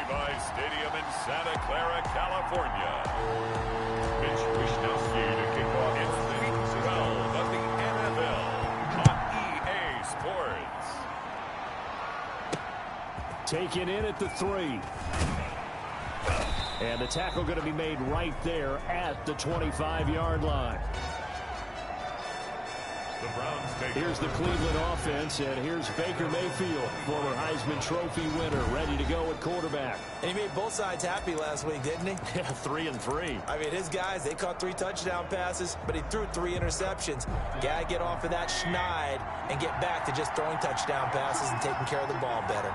Levi's Stadium in Santa Clara, California. Mitch Wishnowsky to kick off. It's Week 12 of the NFL on EA Sports. Taken in at the 3. And the tackle going to be made right there at the 25-yard line. The Browns take Here's the Cleveland offense, and here's Baker Mayfield, former Heisman Trophy winner, ready to go at quarterback. And he made both sides happy last week, didn't he? Yeah, 3-3. I mean, his guys, they caught 3 touchdown passes, but he threw 3 interceptions. Got to get off of that schneid and get back to just throwing touchdown passes and taking care of the ball better.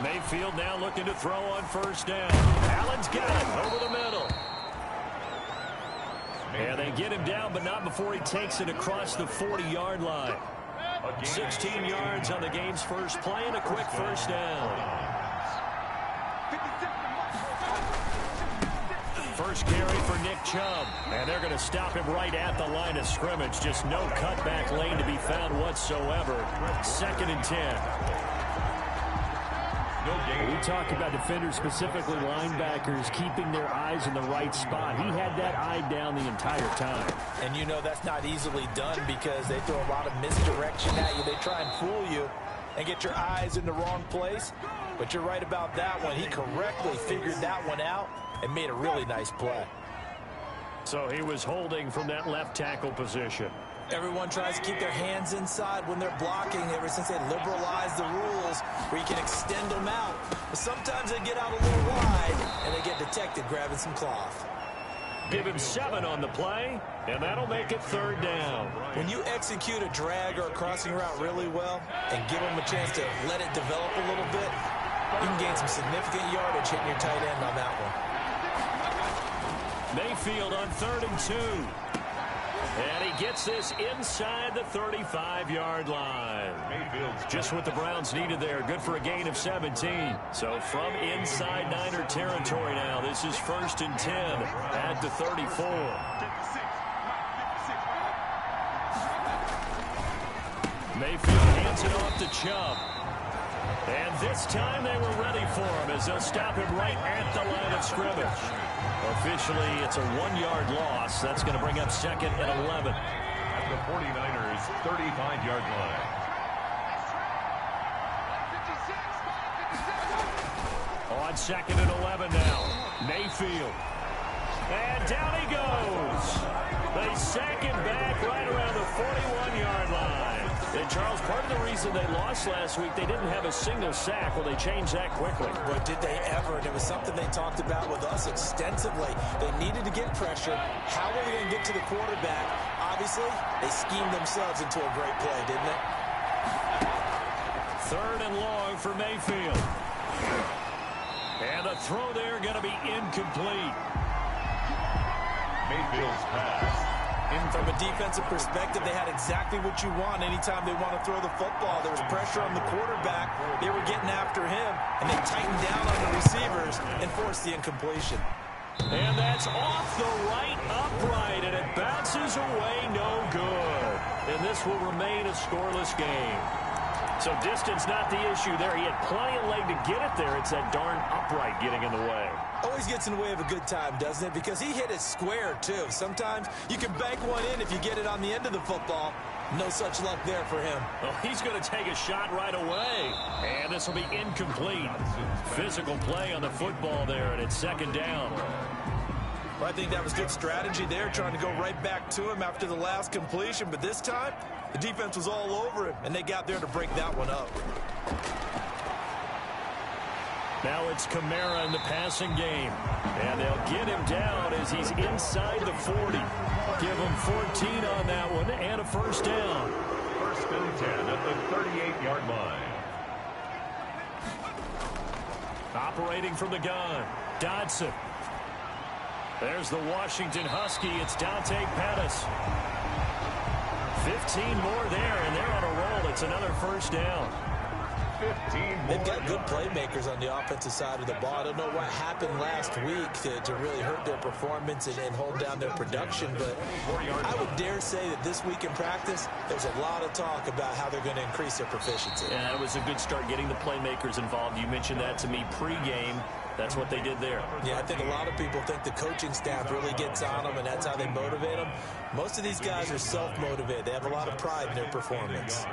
Mayfield now looking to throw on first down. Allen's got it over the middle. And they get him down, but not before he takes it across the 40-yard line. 16 yards on the game's first play and a quick first down. First carry for Nick Chubb. And they're going to stop him right at the line of scrimmage. Just no cutback lane to be found whatsoever. 2nd and 10. We talk about defenders, specifically linebackers, keeping their eyes in the right spot. He had that eye down the entire time. And you know that's not easily done because they throw a lot of misdirection at you. They try and fool you and get your eyes in the wrong place. But you're right about that one. He correctly figured that one out and made a really nice play. So he was holding from that left tackle position. Everyone tries to keep their hands inside when they're blocking ever since they liberalized the rules where you can extend them out. But sometimes they get out a little wide and they get detected grabbing some cloth. Give him 7 on the play, and that'll make it 3rd down. When you execute a drag or a crossing route really well and give them a chance to let it develop a little bit, you can gain some significant yardage hitting your tight end on that one. Mayfield on 3rd and 2. And he gets this inside the 35-yard line. Just what the Browns needed there. Good for a gain of 17. So from inside Niner territory now, this is 1st and 10 at the 34. Mayfield hands it off to Chubb. And this time they were ready for him as they'll stop him right at the line of scrimmage. Officially, it's a 1-yard loss. That's going to bring up 2nd and 11. At the 49ers' 35-yard line. On 2nd and 11 now. Mayfield. And down he goes. They sack him back right around the 41-yard line. And, Charles, part of the reason they lost last week, they didn't have a single sack. Well, they changed that quickly. But did they ever? And it was something they talked about with us extensively. They needed to get pressure. How were they going to get to the quarterback? Obviously, they schemed themselves into a great play, didn't they? 3rd and long for Mayfield. And the throw there going to be incomplete. Mayfield's pass. From a defensive perspective, they had exactly what you want anytime they want to throw the football. There was pressure on the quarterback. They were getting after him, and they tightened down on the receivers and forced the incompletion. And that's off the right upright, and it bounces away no good. And this will remain a scoreless game. So distance not the issue there. He had plenty of leg to get it there. It's that darn upright getting in the way. Always gets in the way of a good time, doesn't it? Because he hit it square, too. Sometimes you can bank one in if you get it on the end of the football. No such luck there for him. Well, he's going to take a shot right away. And this will be incomplete. Physical play on the football there, and it's 2nd down. Well, I think that was good strategy there, trying to go right back to him after the last completion. But this time, the defense was all over him, and they got there to break that one up. Now it's Kamara in the passing game. And they'll get him down as he's inside the 40. Give him 14 on that one and a first down. 1st and 10 at the 38-yard line. Operating from the gun, Dodson. There's the Washington Husky. It's Dante Pettis. 15 more there, and they're on a roll. It's another first down. They've got good playmakers on the offensive side of the ball. I don't know what happened last week to really hurt their performance and hold down their production, but I would dare say that this week in practice, there's a lot of talk about how they're going to increase their proficiency. Yeah, that was a good start getting the playmakers involved. You mentioned that to me pregame. That's what they did there. Yeah, I think a lot of people think the coaching staff really gets on them, and that's how they motivate them. Most of these guys are self-motivated. They have a lot of pride in their performance.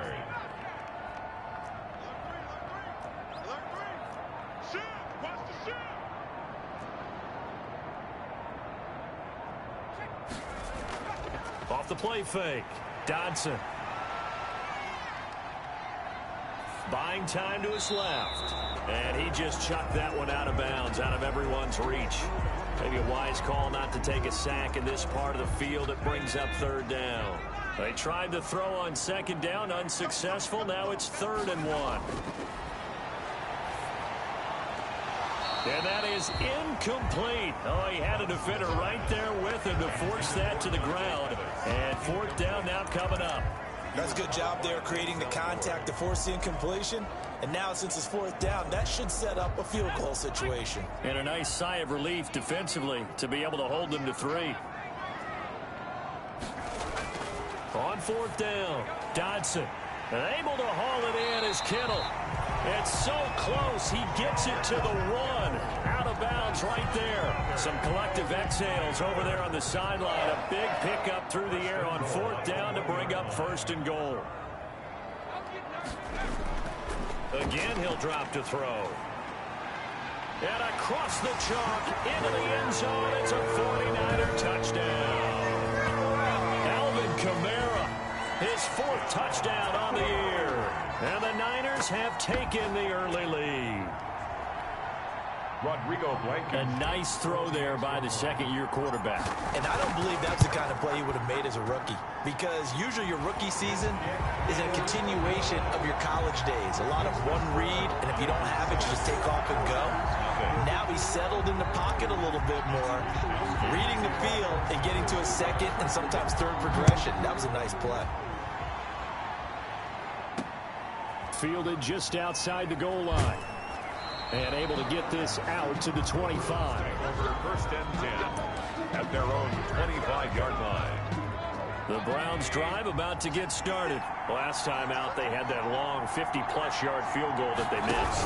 Off the play fake. Dodson. Buying time to his left. And he just chucked that one out of bounds, out of everyone's reach. Maybe a wise call not to take a sack in this part of the field. It brings up third down. They tried to throw on second down, unsuccessful. Now it's 3rd and 1. And that is incomplete. Oh, he had a defender right there with him to force that to the ground. And 4th down now coming up. That's a good job there creating the contact to force the incompletion. And now since it's 4th down, that should set up a field goal situation. And a nice sigh of relief defensively to be able to hold them to 3. On 4th down, Dodson. And able to haul it in is Kittle. It's so close. He gets it to the 1. Out of bounds right there. Some collective exhales over there on the sideline. A big pickup through the air on 4th down to bring up 1st and goal. Again, he'll drop to throw. And across the chalk into the end zone. It's a 49er touchdown. Alvin Kamara, his 4th touchdown on the year. And the Niners have taken the early lead. Rodrigo Blanken. A nice throw there by the second-year quarterback. And I don't believe that's the kind of play he would have made as a rookie, because usually your rookie season is a continuation of your college days. A lot of one read, and if you don't have it, you just take off and go. Now he's settled in the pocket a little bit more, reading the field and getting to a second and sometimes third progression. That was a nice play. Fielded just outside the goal line. And able to get this out to the 25. Over 1st and 10 at their own 25-yard line. The Browns drive about to get started. Last time out, they had that long 50-plus yard field goal that they missed.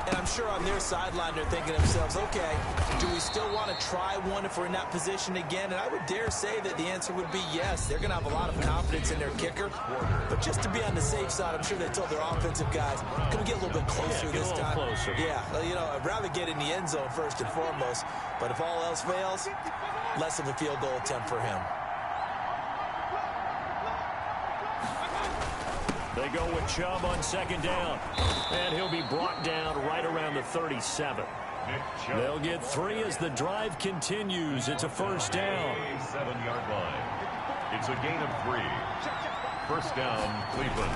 And I'm sure on their sideline, they're thinking to themselves, okay, do we still want to try one if we're in that position again? And I would dare say that the answer would be yes. They're going to have a lot of confidence in their kicker. But just to be on the safe side, I'm sure they told their offensive guys, can we get a little bit closer this time? Closer. Yeah, you know, I'd rather get in the end zone first and foremost. But if all else fails, less of a field goal attempt for him. They go with Chubb on second down. And he'll be brought down right around the 37. They'll get 3 as the drive continues. It's a 1st down. 7-yard line. It's a gain of 3. 1st down, Cleveland.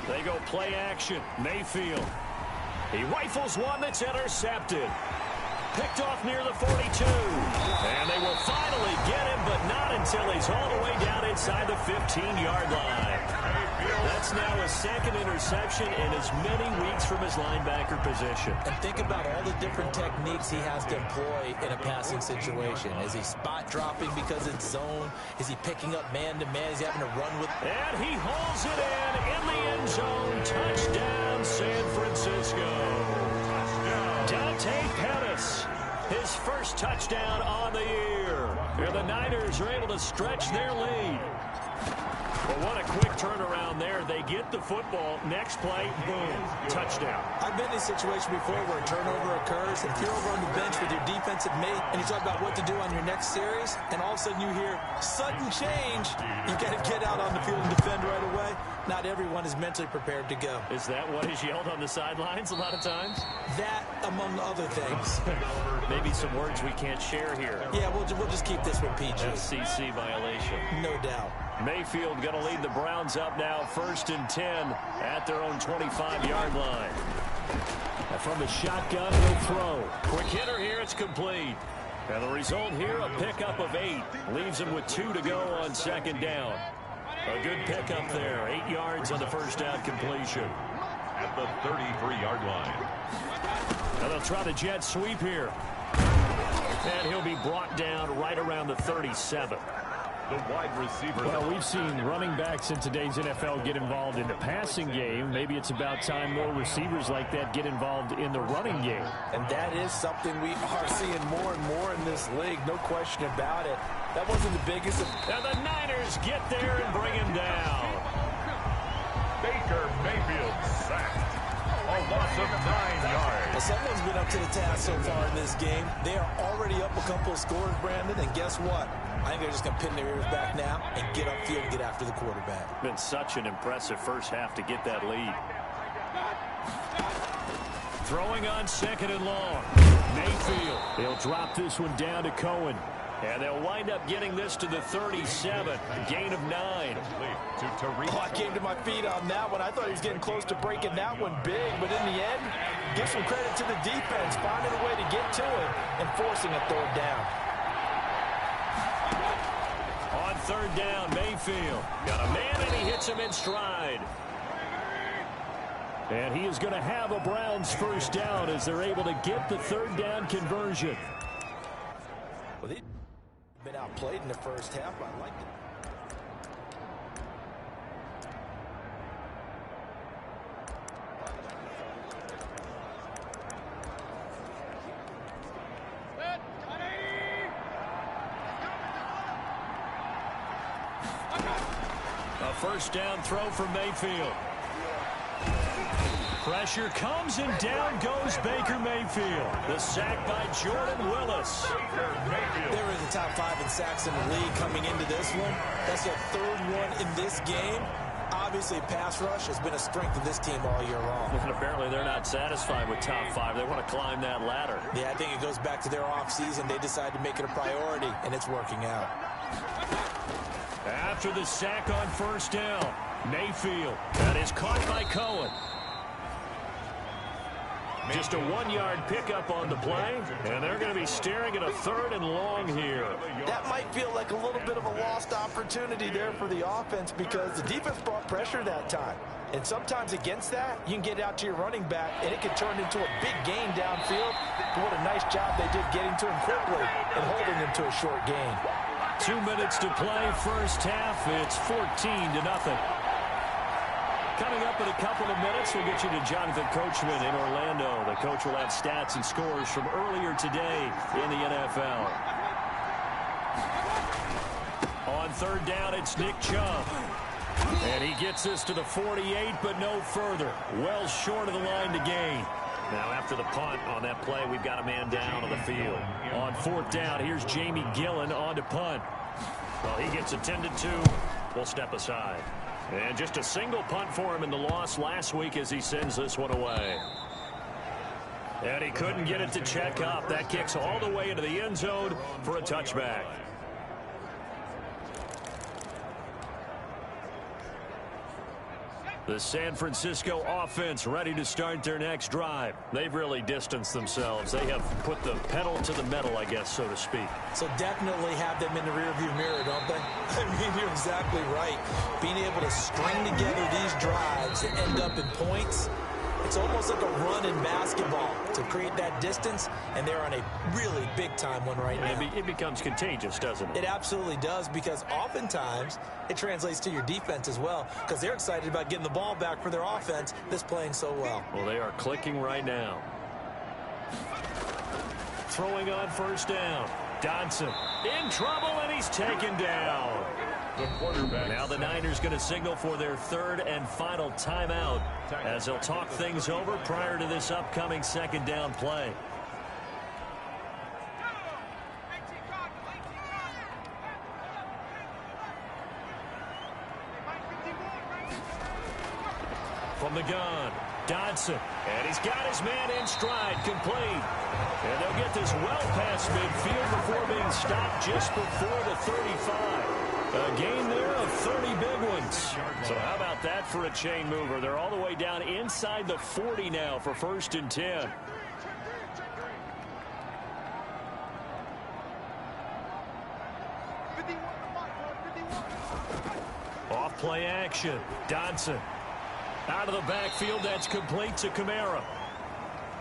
They go play action. Mayfield. He rifles one that's intercepted. Picked off near the 42. And they will finally get him, but not until he's all the way down inside the 15-yard line. That's now his 2nd interception in as many weeks from his linebacker position. And think about all the different techniques he has to employ in a passing situation. Is he spot dropping because it's zone? Is he picking up man-to-man? Is he having to run with? And he hauls it in the end zone. Touchdown, San Francisco. Dante Pettis, his 1st touchdown on the year. And the Niners are able to stretch their lead. But what a quick turnaround there. They get the football. Next play, boom, touchdown. I've been in a situation before where a turnover occurs, and if you're over on the bench with your defensive mate, and you talk about what to do on your next series, and all of a sudden you hear sudden change, you got to get out on the field and defend right away. Not everyone is mentally prepared to go. Is that what is yelled on the sidelines a lot of times? That, among other things. Maybe some words we can't share here. Yeah, we'll just keep this one PG. FCC violation. No doubt. Mayfield going to lead the Browns up now, 1st and 10 at their own 25-yard line. And from the shotgun, he'll throw. Quick hitter here, it's complete. And the result here, a pickup of 8. Leaves him with 2 to go on 2nd down. A good pickup there, 8 yards on the 1st down completion. At at the 33-yard line. Now they'll try the jet sweep here. And he'll be brought down right around the 37. The wide receiver. Well, we've seen running backs in today's NFL get involved in the passing game. Maybe it's about time more receivers like that get involved in the running game. And that is something we are seeing more and more in this league. No question about it. That wasn't the biggest. And the Niners get there and bring him down. Baker Mayfield sacked. A loss of 9 yards. Well, someone's been up to the task so far in this game. They are already up a couple of scores, Brandon, and guess what? I think they're just going to pin their ears back now and get upfield and get after the quarterback. Been such an impressive first half to get that lead. Throwing on 2nd and long. Mayfield. They'll drop this one down to Cohen. And they'll wind up getting this to the 37. Gain of 9. I came to my feet on that one. I thought he was getting close to breaking that one big. But in the end, give some credit to the defense, finding a way to get to it and forcing a 3rd down. On 3rd down, Mayfield. Got a man, and he hits him in stride. And he is going to have a Browns first down as they're able to get the 3rd down conversion. Well, they've been outplayed in the first half. I like it. A first down throw from Mayfield. Pressure comes and down goes Baker Mayfield. The sack by Jordan Willis. They were in the top 5 in sacks in the league coming into this one. That's their 3rd one in this game. Obviously, pass rush has been a strength of this team all year long. And apparently they're not satisfied with top 5. They want to climb that ladder. Yeah, I think it goes back to their offseason. They decided to make it a priority, and it's working out. After the sack on first down, Mayfield. That is caught by Cohen. Just a 1-yard pickup on the play, and they're going to be staring at a 3rd and long here. That might feel like a little bit of a lost opportunity there for the offense because the defense brought pressure that time. And sometimes against that, you can get out to your running back, and it can turn into a big gain downfield. But what a nice job they did getting to him quickly and holding him to a short gain. 2 minutes to play first half. It's 14-0. Coming up in a couple of minutes, we'll get you to Jonathan Coachman in Orlando. The coach will have stats and scores from earlier today in the NFL. On 3rd down, it's Nick Chubb. And he gets this to the 48, but no further. Well short of the line to gain. Now, after the punt on that play, we've got a man down on the field. On 4th down, here's Jamie Gillen on to punt. Well, he gets attended to. We'll step aside. And just a single punt for him in the loss last week as he sends this one away. And he couldn't get it to check up. That kicks all the way into the end zone for a touchback. The San Francisco offense ready to start their next drive. They've really distanced themselves. They have put the pedal to the metal, I guess, so to speak. So definitely have them in the rearview mirror, don't they? I mean, you're exactly right. Being able to string together these drives that end up in points, it's almost like a run in basketball to create that distance, and they're on a really big-time one right now. It becomes contagious, doesn't it? It absolutely does, because oftentimes it translates to your defense as well, because they're excited about getting the ball back for their offense that's playing so well. Well, they are clicking right now. Throwing on first down. Dodson in trouble, and he's taken down. The quarterback. Now the Niners going to signal for their 3rd and final timeout as they'll talk things over prior to this upcoming 2nd down play. From the gun, Dodson, and he's got his man in stride, complete. And they'll get this well past midfield before being stopped just before the 35. A gain there of 30 big ones. So how about that for a chain mover? They're all the way down inside the 40 now for 1st and 10. Off play action. Dodson Out of the backfield, that's complete to Kamara.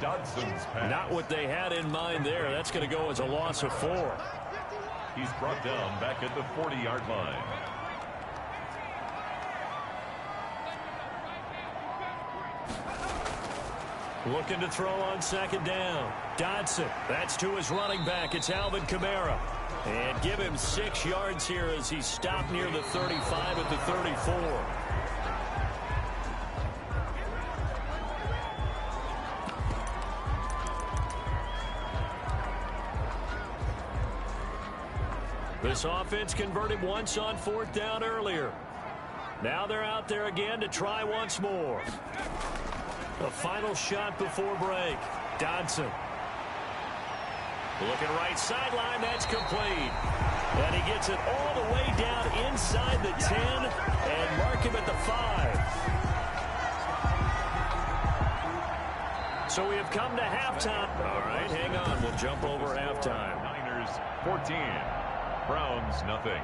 Dodson's pass. Not what they had in mind there. That's going to go as a loss of 4. He's brought down back at the 40-yard line. Looking to throw on second down. Dodson. That's to his running back. It's Alvin Kamara. And give him 6 yards here as he stopped near the 35 at the 34. This offense converted once on 4th down earlier. Now they're out there again to try once more. A final shot before break. Dodson. Looking right sideline. That's complete. And he gets it all the way down inside the 10 and mark him at the 5. So we have come to halftime. All right, hang on. We'll jump over halftime. Niners 14. Browns nothing.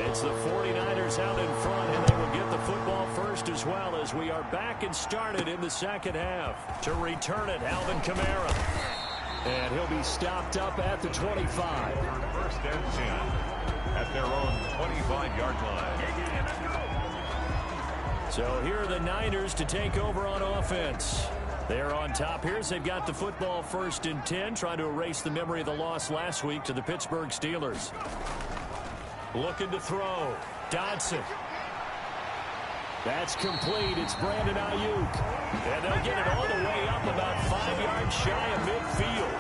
It's the 49ers out in front, and they will get the football first as well as we are back and started in the second half. To return it, Alvin Kamara. And he'll be stopped up at the 25. First and 10 at their own 25-yard line. So here are the Niners to take over on offense. They're on top here as they've got the football first and 10, trying to erase the memory of the loss last week to the Pittsburgh Steelers. Looking to throw. Dodson. That's complete. It's Brandon Ayuk. And they'll get it all the way up about 5 yards shy of midfield.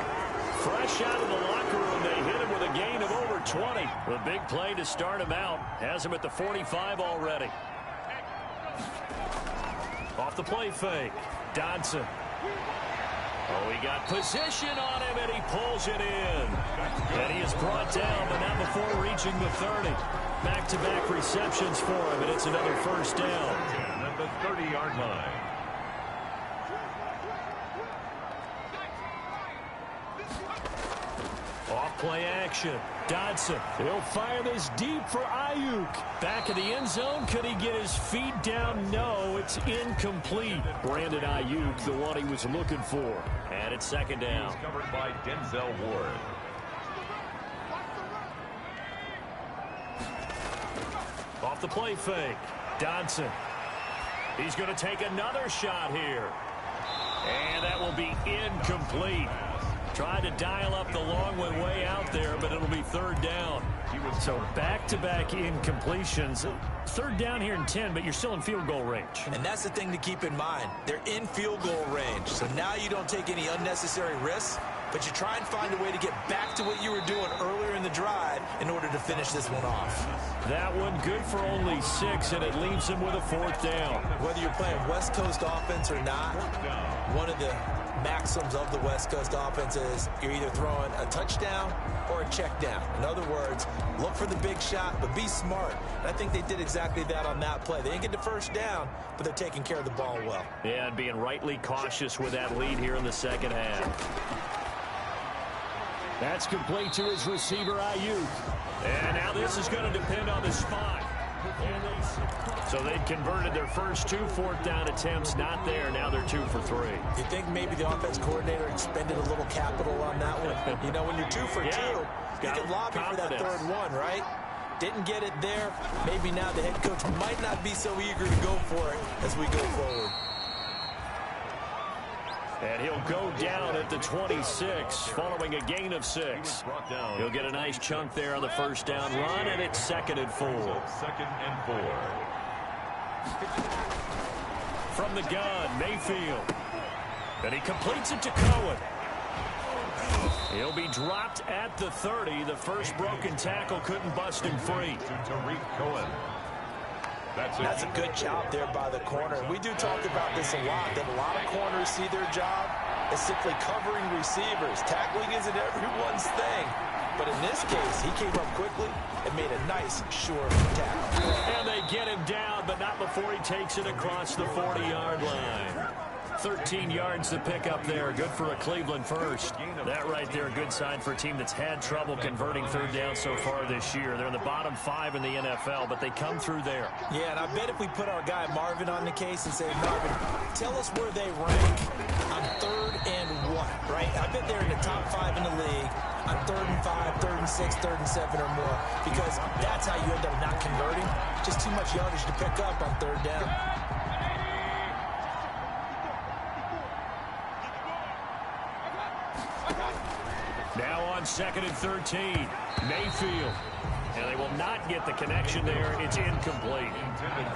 Fresh out of the locker room, they hit him with a gain of over 20. The big play to start him out. Has him at the 45 already. Off the play fake. Dodson. Oh, he got position on him, and he pulls it in. And he is brought down, but not before reaching the 30. Back-to-back receptions for him, and it's another first down. At the 30-yard line. Off play action. Dodson. He'll fire this deep for Ayuk. Back in the end zone. Could he get his feet down? No, it's incomplete. Brandon Ayuk, the one he was looking for. And it's second down. He's covered by Denzel Ward. Off the play fake. Dodson. He's going to take another shot here. And that will be incomplete. Tried to dial up the long one way out there, but it'll be third down. So back-to-back incompletions. Third down here in 10, but you're still in field goal range. And that's the thing to keep in mind. They're in field goal range. So now you don't take any unnecessary risks, but you try and find a way to get back to what you were doing earlier in the drive in order to finish this one off. That one good for only 6, and it leaves him with a fourth down. Whether you're playing West Coast offense or not, one of the maxims of the West Coast offense is you're either throwing a touchdown or a check down. In other words, look for the big shot, but be smart. And I think they did exactly that on that play. They didn't get the first down, but they're taking care of the ball well. Yeah, and being rightly cautious with that lead here in the second half. That's complete to his receiver, Ayuk. And now this is going to depend on the spot. So they'd converted their first 2 fourth-down attempts. Not there. Now they're 2 for 3. You think maybe the offense coordinator expended a little capital on that one? You know, when you're 2 for 2, you can lobby for that third one, right? Didn't get it there. Maybe now the head coach might not be so eager to go for it as we go forward. And he'll go down at the 26 following a gain of 6. He'll get a nice chunk there on the first down run, and it's 2nd and 4. 2nd and 4. From the gun, Mayfield. And he completes it to Cohen. He'll be dropped at the 30. The first broken tackle couldn't bust him free. To Tariq Cohen. That's a good job there by the corner. We do talk about this a lot, that a lot of corners see their job as simply covering receivers. Tackling isn't everyone's thing. But in this case, he came up quickly and made a nice, sure tackle. And they get him down, but not before he takes it across the 40-yard line. 13 yards to pick up there. Good for a Cleveland first. That right there, a good sign for a team that's had trouble converting third down so far this year. They're in the bottom 5 in the NFL, but they come through there. Yeah, and I bet if we put our guy Marvin on the case and say, Marvin, tell us where they rank on 3rd and 1, right? I bet they're in the top 5 in the league on 3rd and 5, 3rd and 6, 3rd and 7 or more, because that's how you end up not converting. Just too much yardage to pick up on 3rd down. Now on 2nd and 13, Mayfield. And they will not get the connection there. It's incomplete.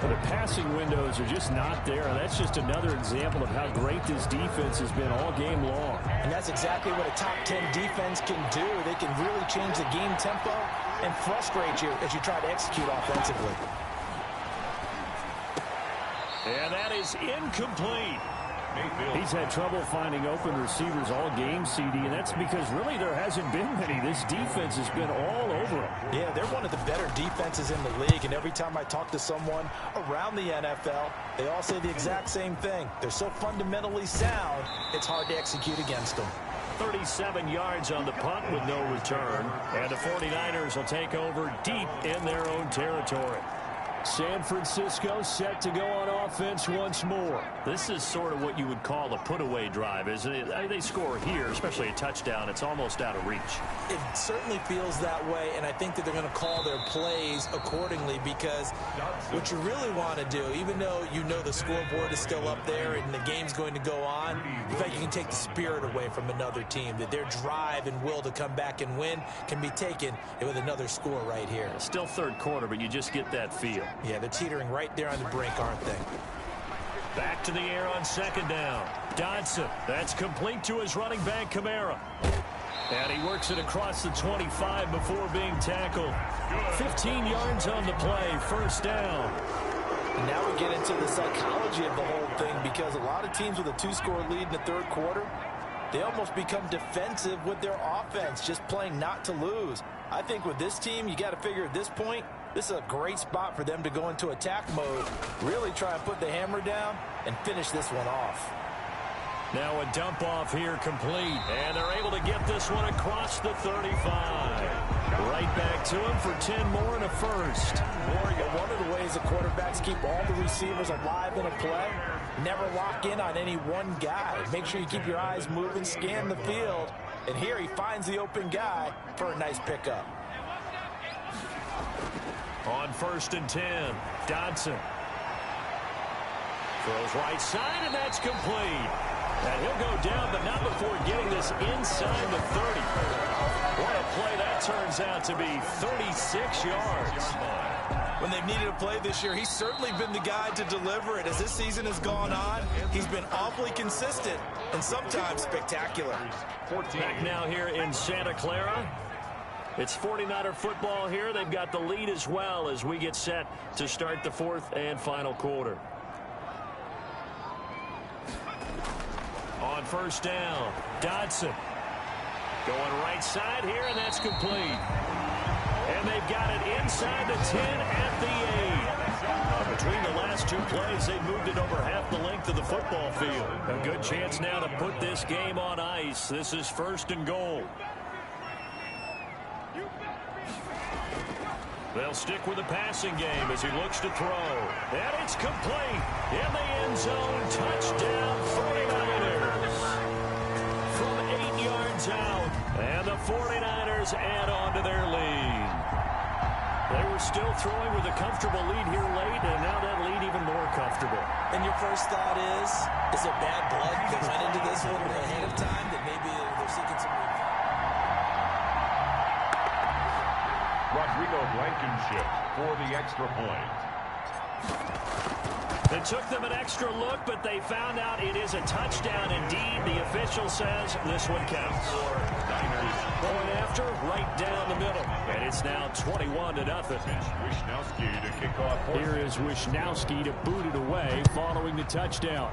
The passing windows are just not there. That's just another example of how great this defense has been all game long. And that's exactly what a top 10 defense can do. They can really change the game tempo and frustrate you as you try to execute offensively. And that is incomplete. He's had trouble finding open receivers all game, CD, and that's because really there hasn't been many. This defense has been all over him. Yeah, they're one of the better defenses in the league, and every time I talk to someone around the NFL, they all say the exact same thing. They're so fundamentally sound, it's hard to execute against them. 37 yards on the punt with no return, and the 49ers will take over deep in their own territory. San Francisco set to go on offense once more. This is sort of what you would call a put-away drive, isn't it? I mean, they score here, especially a touchdown. It's almost out of reach. It certainly feels that way, and I think that they're going to call their plays accordingly, because what you really want to do, even though you know the scoreboard is still up there and the game's going to go on, in fact, you can take the spirit away from another team, that their drive and will to come back and win can be taken with another score right here. Still third quarter, but you just get that feel. Yeah, they're teetering right there on the brink, aren't they? Back to the air on 2nd down. Dodson, that's complete to his running back, Kamara. And he works it across the 25 before being tackled. 15 yards on the play, 1st down. And now we get into the psychology of the whole thing, because a lot of teams with a 2-score lead in the 3rd quarter, they almost become defensive with their offense, just playing not to lose. I think with this team, you got to figure at this point, this is a great spot for them to go into attack mode, really try and put the hammer down and finish this one off. Now a dump off here complete, and they're able to get this one across the 35. Right back to him for 10 more and a first. One of the ways the quarterbacks keep all the receivers alive in a play, never lock in on any one guy. Make sure you keep your eyes moving, scan the field, and here he finds the open guy for a nice pickup. On 1st and 10, Dodson throws right side, and that's complete. And he'll go down, but not before getting this inside the 30. What a play that turns out to be, 36 yards. When they've needed a play this year, he's certainly been the guy to deliver it. As this season has gone on, he's been awfully consistent and sometimes spectacular. Back now here in Santa Clara. It's 49er football here. They've got the lead as well as we get set to start the 4th and final quarter. On 1st down, Dodson going right side here, and that's complete. And they've got it inside the 10 at the 8. Between the last 2 plays, they've moved it over half the length of the football field. A good chance now to put this game on ice. This is 1st and goal. They'll stick with the passing game as he looks to throw. And it's complete. In the end zone, touchdown 49ers. From 8 yards out. And the 49ers add on to their lead. They were still throwing with a comfortable lead here late, and now that lead even more comfortable. And your first thought is there bad blood that went into this one ahead of time, that maybe they're seeking some revenge? Rodrigo Blankenship for the extra point. It took them an extra look, but they found out it is a touchdown indeed. The official says this one counts. Going after, right down the middle. And it's now 21-0. Wishnowski to kick off. Here is Wishnowski to boot it away following the touchdown.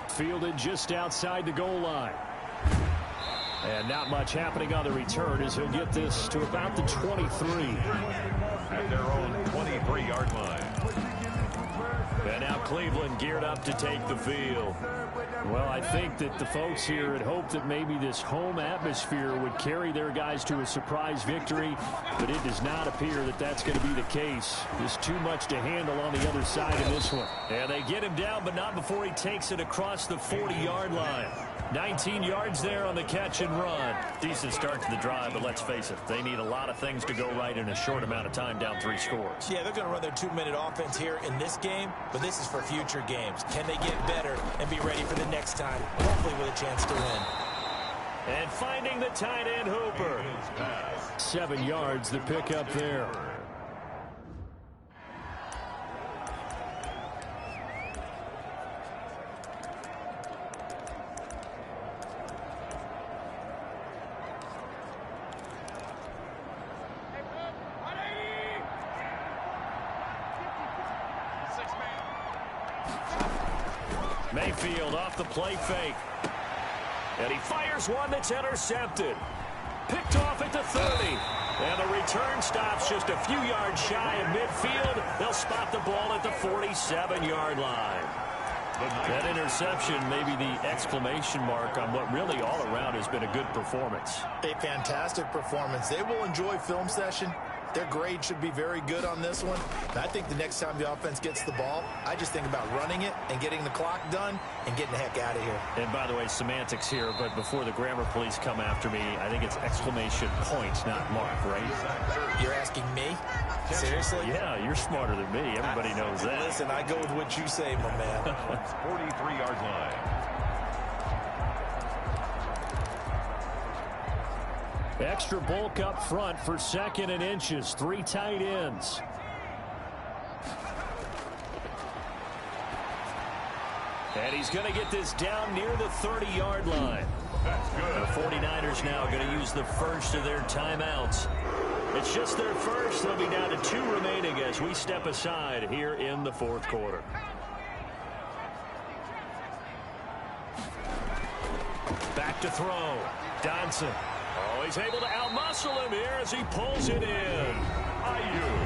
Fielded just outside the goal line. And not much happening on the return as he'll get this to about the 23. At their own 23-yard line. And now Cleveland geared up to take the field. Well, I think that the folks here had hoped that maybe this home atmosphere would carry their guys to a surprise victory, but it does not appear that that's going to be the case. There's too much to handle on the other side of this one. And they get him down, but not before he takes it across the 40-yard line. 19 yards there on the catch and run. Decent start to the drive, but let's face it, they need a lot of things to go right in a short amount of time, down 3 scores. Yeah, they're going to run their 2-minute offense here in this game, but this is for future games. Can they get better and be ready for the next time, hopefully with a chance to win? And finding the tight end Hooper. 7 yards the pickup there. Mayfield off the play fake. And he fires one that's intercepted. Picked off at the 30. And the return stops just a few yards shy of midfield. They'll spot the ball at the 47-yard line. That interception may be the exclamation mark on what really all around has been a good performance. A fantastic performance. They will enjoy film session. Their grade should be very good on this one. And I think the next time the offense gets the ball, I just think about running it and getting the clock done and getting the heck out of here. And by the way, semantics here, but before the grammar police come after me, I think it's exclamation point, not mark, right? You're asking me? Seriously? Yeah, you're smarter than me. Everybody knows that. Listen, I go with what you say, my man. 43-yard line. Extra bulk up front for 2nd and inches. 3 tight ends. And he's going to get this down near the 30-yard line. That's good. The 49ers now going to use the first of their timeouts. It's just their first. They'll be down to 2 remaining as we step aside here in the 4th quarter. Back to throw. Johnson. Oh, he's able to outmuscle him here as he pulls it in.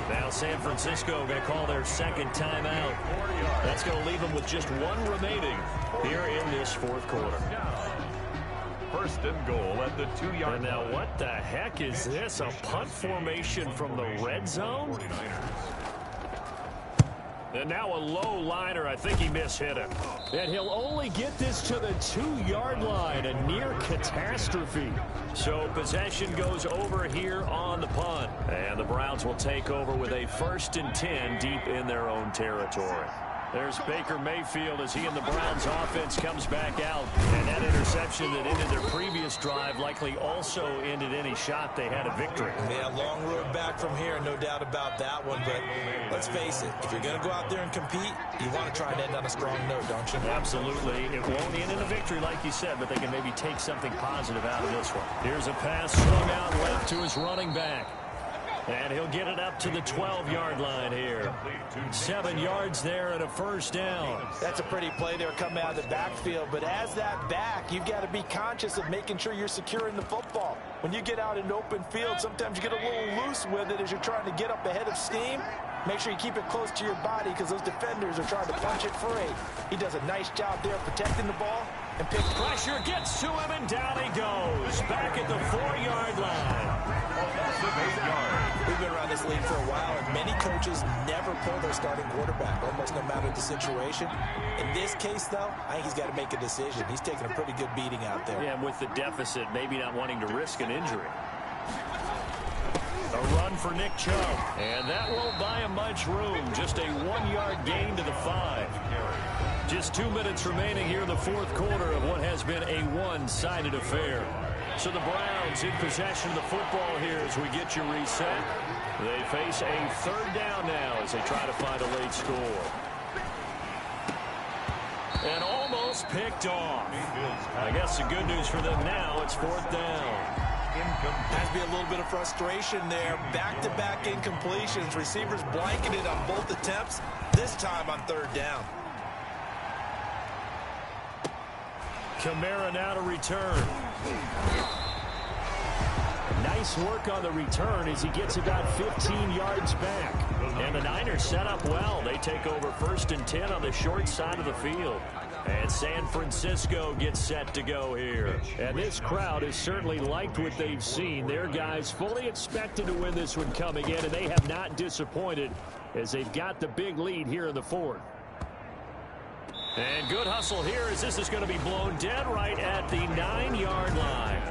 Now San Francisco going to call their 2nd timeout. That's going to leave them with just 1 remaining here in this 4th quarter. 1st and goal at the 2-yard line. And now what the heck is this? A punt formation from the red zone? And now a low liner. I think he mishit him. And he'll only get this to the 2-yard line. A near catastrophe. So possession goes over here on the punt. And the Browns will take over with a 1st and 10 deep in their own territory. There's Baker Mayfield as he and the Browns offense comes back out. And that interception that ended their previous drive likely also ended any shot they had a victory. Yeah, long road back from here, no doubt about that one. But let's face it, if you're going to go out there and compete, you want to try and end on a strong note, don't you? Absolutely. It won't end in a victory like you said, but they can maybe take something positive out of this one. Here's a pass swung out left to his running back. And he'll get it up to the 12-yard line here. 7 yards there and a 1st down. That's a pretty play there coming out of the backfield. But as that back, you've got to be conscious of making sure you're securing the football. When you get out in open field, sometimes you get a little loose with it as you're trying to get up ahead of steam. Make sure you keep it close to your body because those defenders are trying to punch it free. He does a nice job there protecting the ball. And pressure gets to him, and down he goes. Back at the 4-yard line. We've been around this league for a while, and many coaches never pull their starting quarterback, almost no matter the situation. In this case, though, I think he's got to make a decision. He's taking a pretty good beating out there. Yeah, and with the deficit, maybe not wanting to risk an injury. A run for Nick Chubb, and that won't buy him much room. Just a 1-yard gain to the 5. Just 2 minutes remaining here in the 4th quarter of what has been a one-sided affair. So the Browns in possession of the football here as we get you reset. They face a 3rd down now as they try to find a late score. And almost picked off. I guess the good news for them now, it's 4th down. Has to be a little bit of frustration there. Back-to-back incompletions. Receivers blanketed on both attempts, this time on 3rd down. Kamara now to return. Nice work on the return as he gets about 15 yards back. And the Niners set up well. They take over 1st and 10 on the short side of the field. And San Francisco gets set to go here. And this crowd has certainly liked what they've seen. Their guys fully expected to win this one coming in, and they have not disappointed as they've got the big lead here in the 4th. And good hustle here as this is going to be blown dead right at the 9-yard line.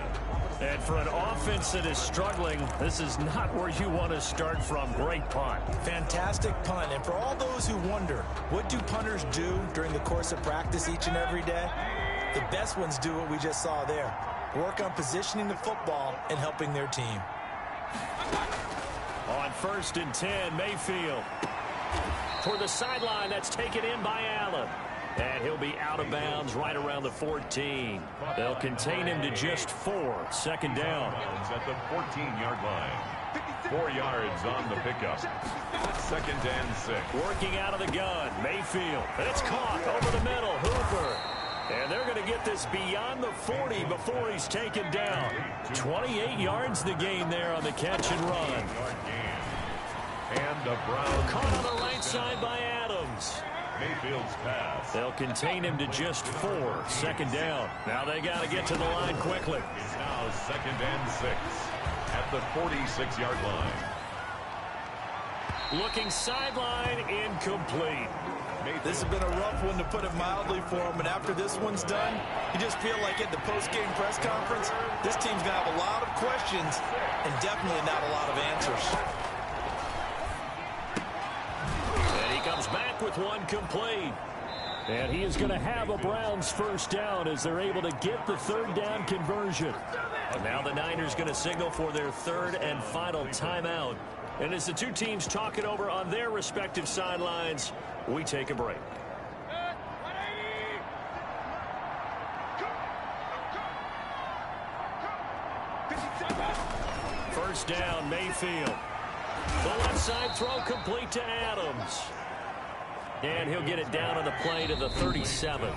And for an offense that is struggling, this is not where you want to start from. Great punt. Fantastic punt. And for all those who wonder, what do punters do during the course of practice each and every day? The best ones do what we just saw there. Work on positioning the football and helping their team. On 1st and 10, Mayfield. Toward the sideline, that's taken in by Allen. And he'll be out of bounds right around the 14. They'll contain him to just 4. 2nd down. At the 14-yard line. 4 yards on the pickup. 2nd and 6. Working out of the gun. Mayfield. And it's caught over the middle. Hooper. And they're going to get this beyond the 40 before he's taken down. 28 yards the gain there on the catch and run. And the Browns. Caught on the right side by Adams. Mayfield's pass. They'll contain him to just 4. 2nd down. Now they got to get to the line quickly. It's now 2nd and 6 at the 46-yard line. Looking sideline, incomplete. This has been a rough one, to put it mildly, for him. And after this one's done, you just feel like at the post-game press conference, this team's going to have a lot of questions and definitely not a lot of answers. And he comes back with one complete. And he is going to have a Browns 1st down as they're able to get the 3rd down conversion. Now the Niners going to signal for their 3rd and final timeout. And as the two teams talk it over on their respective sidelines, we take a break. First down, Mayfield. The left side throw complete to Adams. And he'll get it down on the play to the 37.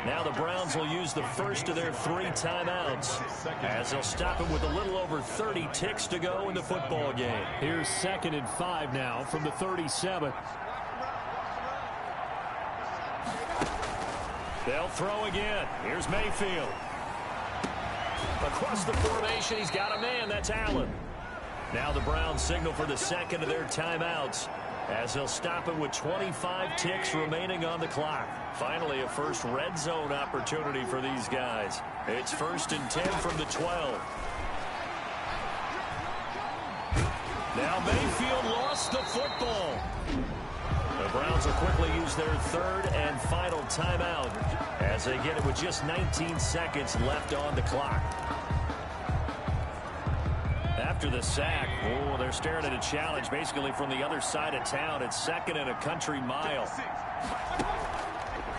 Now the Browns will use the first of their 3 timeouts as they'll stop him with a little over 30 ticks to go in the football game. Here's 2nd and 5 now from the 37. They'll throw again. Here's Mayfield. Across the formation, he's got a man. That's Allen. Now the Browns signal for the 2nd of their timeouts as they'll stop him with 25 ticks remaining on the clock. Finally, a first red zone opportunity for these guys. It's 1st and 10 from the 12. Now Mayfield lost the football. The Browns will quickly use their 3rd and final timeout as they get it with just 19 seconds left on the clock. After the sack, they're staring at a challenge basically from the other side of town. It's 2nd and a country mile.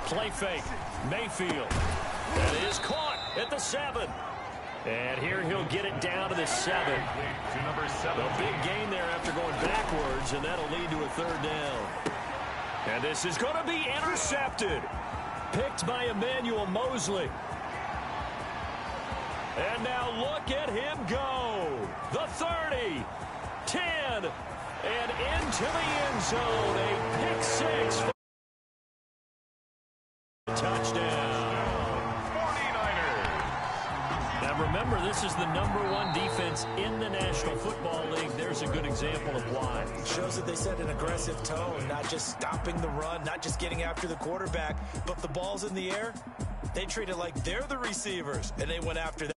Play fake. Mayfield. That is caught at the 7. And here he'll get it down to the 7. A big gain there after going backwards, and that'll lead to a 3rd down. And this is going to be intercepted. Picked by Emmanuel Mosley. And now look at him go. The 30, 10, and into the end zone. A pick 6. Touchdown. 49ers. Now remember, this is the #1 defense in the National Football League. There's a good example of why. Shows that they set an aggressive tone, not just stopping the run, not just getting after the quarterback, but if the ball's in the air, they treat it like they're the receivers, and they went after that.